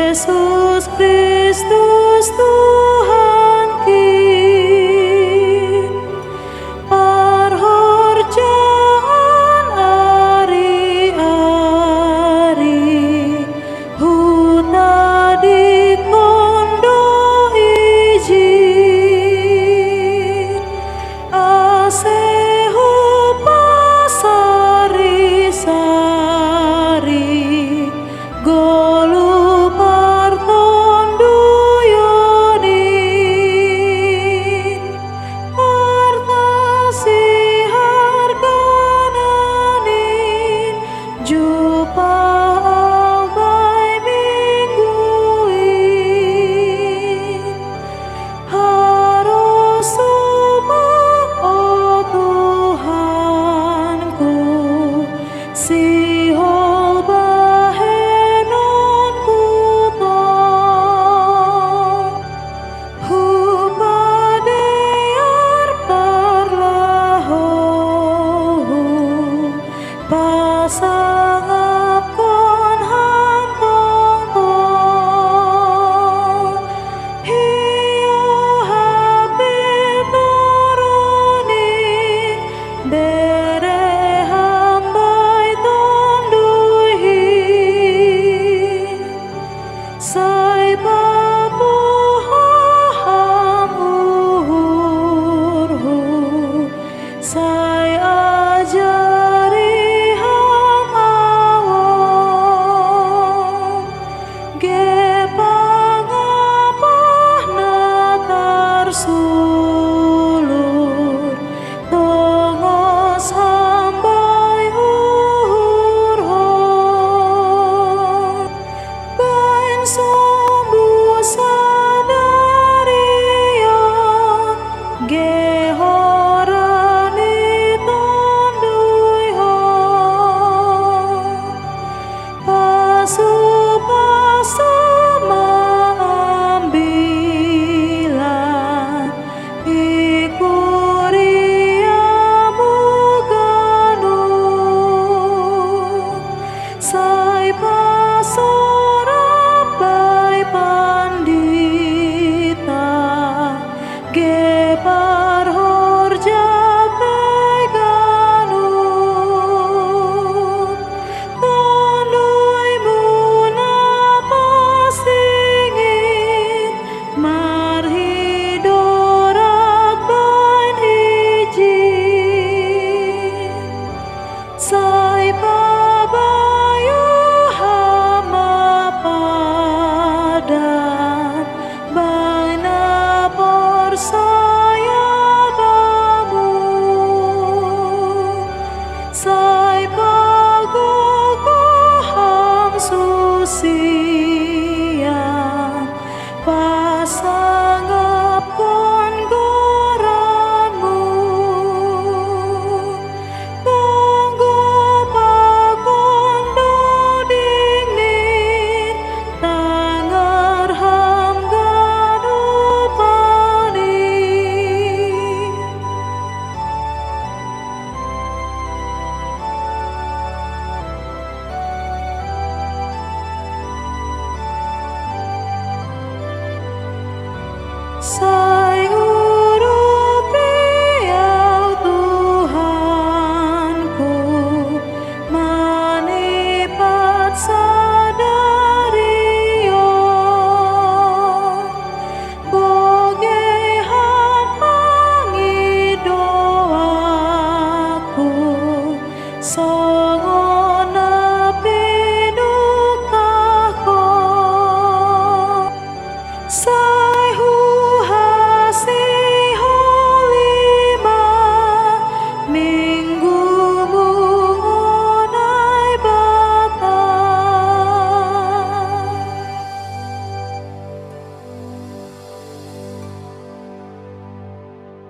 Yesus Kristus Tuhan kin parhorjaan ari-ari huta di kondo ijin asehu pasari-sari golu partonduyonin partasi hargananin jupa albai mingguin harus semua oh Tuhanku sihol bahenonku tong hupadear parlahu pasangapkon hampong tong hiyo habit nurunin dere hambai tonduhin sai papuho hamuhurhu sai ajari hamawon ge pangapah natar sulur tongos hambai uhurhon bain sombu sadarion ge horani tonduyhon pasu-pasu maambilan ikuriamu ganu sai pasorabai pandita ge parhorja beganu tonduymu napasingin marhidorat bain ijin sai pabayu hamapadan baina porsaya bamu sai pagogo ham susian pasangapkon goranmu tonggo pakondo dingnin tangar ham ganu pani sai